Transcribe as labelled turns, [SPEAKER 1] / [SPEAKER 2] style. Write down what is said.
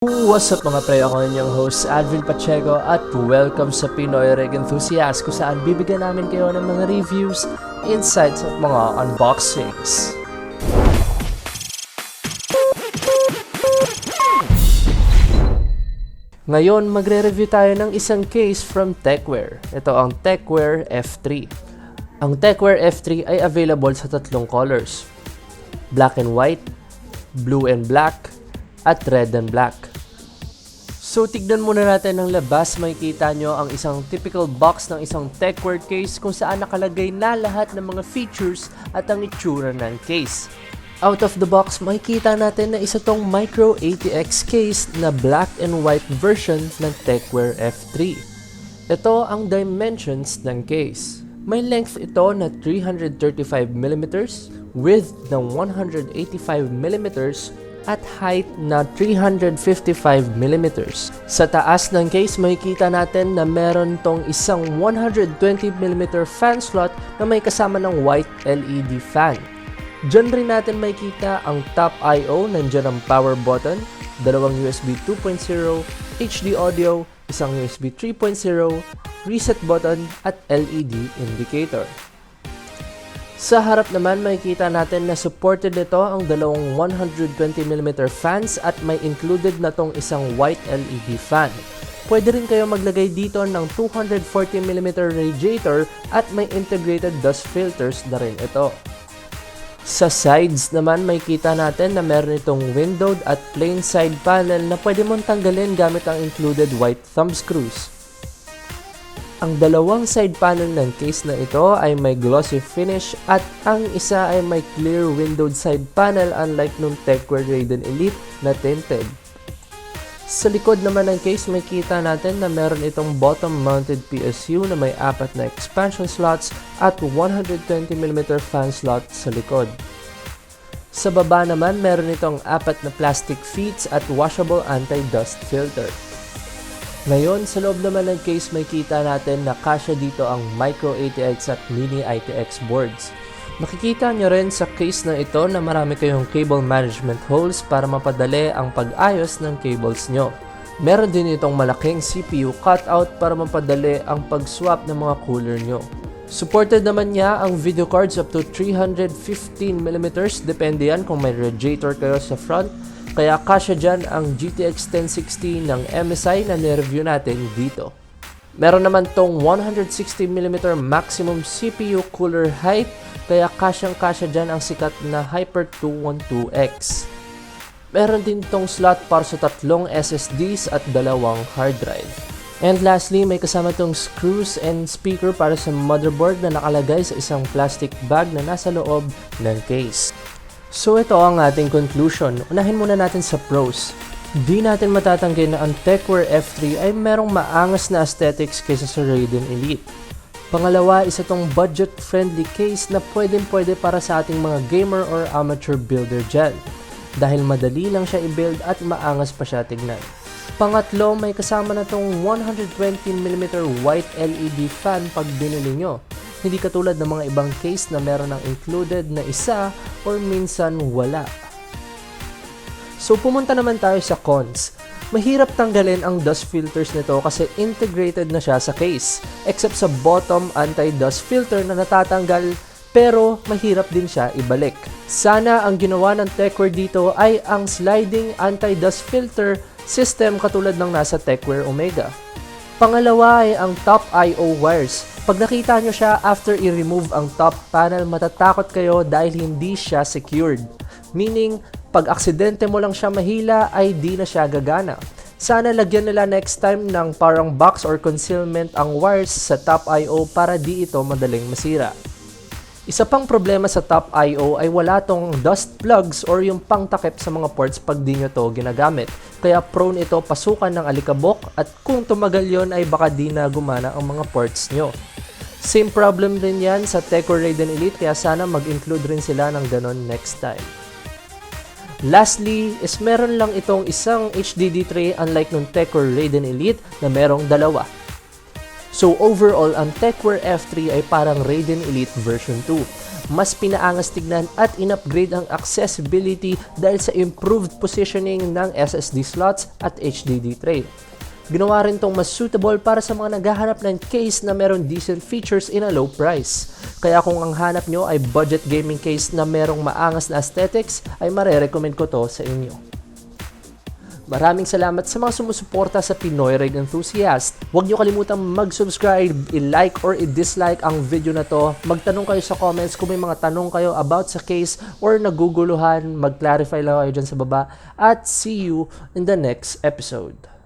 [SPEAKER 1] What's up mga pre, ako inyong host Advin Pacheco at welcome sa Pinoy Reg Enthusiast kung saan bibigyan namin kayo ng mga reviews, insights at mga unboxings. Ngayon, magre-review tayo ng isang case from Techwear. Ito ang Techwear F3. Ang Techwear F3 ay available sa tatlong colors: black and white, blue and black, at red and black. So tignan muna natin ng labas, makikita nyo ang isang typical box ng isang Techwear case kung saan nakalagay na lahat ng mga features at ang itsura ng case. Out of the box, makikita natin na isa tong Micro ATX case na black and white version ng Techwear F3. Ito ang dimensions ng case. May length ito na 335mm, width na 185mm, at height na 355mm. Sa taas ng case, makikita natin na meron tong isang 120mm fan slot na may kasama ng white LED fan. Diyan rin natin makikita ang top I/O, nandiyan ang power button, dalawang USB 2.0, HD audio, isang USB 3.0, reset button at LED indicator. Sa harap naman, makikita natin na supported nito ang dalawang 120mm fans at may included na tong isang white LED fan. Pwede rin kayo maglagay dito ng 240mm radiator at may integrated dust filters na rin ito. Sa sides naman, makikita natin na meron itong windowed at plain side panel na pwede mong tanggalin gamit ang included white thumb screws. Ang dalawang side panel ng case na ito ay may glossy finish at ang isa ay may clear windowed side panel unlike nung Techwear Raiden Elite na tinted. Sa likod naman ng case, makikita natin na meron itong bottom mounted PSU na may 4 na expansion slots at 120mm fan slot sa likod. Sa baba naman, meron itong 4 na plastic feet at washable anti-dust filter. Ngayon, sa loob naman ng case, makikita natin na kasya dito ang Micro ATX at Mini ITX boards. Makikita nyo rin sa case na ito na marami kayong cable management holes para mapadali ang pag-ayos ng cables nyo. Meron din itong malaking CPU cutout para mapadali ang pag-swap ng mga cooler nyo. Supported naman niya ang video cards up to 315mm, depende yan kung may radiator kayo sa front. Kaya kasya dyan ang GTX 1060 ng MSI na nireview natin dito. Meron naman tong 160mm maximum CPU cooler height, kaya kasyang-kasya dyan ang sikat na Hyper 212X. Meron din tong slot para sa 3 SSDs at 2 hard drive. And lastly, may kasama tong screws and speaker para sa motherboard na nakalagay sa isang plastic bag na nasa loob ng case. So ito ang ating conclusion. Unahin muna natin sa pros. Di natin matatanggi na ang Techwear F3 ay merong maangas na aesthetics kaysa sa Raiden Elite. Pangalawa, isa tong budget-friendly case na pwede para sa ating mga gamer or amateur builder dyan. Dahil madali lang siya i-build at maangas pa siya tignan. Pangatlo, may kasama na tong 120mm white LED fan pag binili nyo. Hindi katulad ng mga ibang case na meron ng included na isa or minsan wala. So pumunta naman tayo sa cons. Mahirap tanggalin ang dust filters nito kasi integrated na siya sa case. Except sa bottom anti-dust filter na natatanggal pero mahirap din siya ibalik. Sana ang ginawa ng Techwear dito ay ang sliding anti-dust filter system katulad ng nasa Techwear Omega. Pangalawa ay ang top I/O wires. Pag nakita nyo siya after i-remove ang top panel, matatakot kayo dahil hindi siya secured. Meaning, pag aksidente mo lang siya mahila ay di na siya gagana. Sana lagyan nila next time ng parang box or concealment ang wires sa top I/O para di ito madaling masira. Isa pang problema sa top I/O ay wala tong dust plugs or yung pangtakip sa mga ports pag di nyo to ginagamit. Kaya prone ito pasukan ng alikabok at kung tumagal yon ay baka di na gumana ang mga ports nyo. Same problem rin yan sa Techwear Raiden Elite kaya sana mag-include rin sila ng ganon next time. Lastly is meron lang itong isang HDD tray unlike nung Techwear Raiden Elite na merong 2. So overall, ang Techwear F3 ay parang Raiden Elite version 2. mas pinaangas tignan at in-upgrade ang accessibility dahil sa improved positioning ng SSD slots at HDD tray. Ginawa rin tong mas suitable para sa mga naghahanap ng case na meron decent features in a low price. Kaya kung ang hanap nyo ay budget gaming case na merong maangas na aesthetics, ay marerecommend ko to sa inyo. Maraming salamat sa mga sumusuporta sa Pinoy Reg Enthusiast. Huwag nyo kalimutang mag-subscribe, i-like or i-dislike ang video na to. Magtanong kayo sa comments kung may mga tanong kayo about sa case or naguguluhan. Mag-clarify lang kayo dyan sa baba. At see you in the next episode.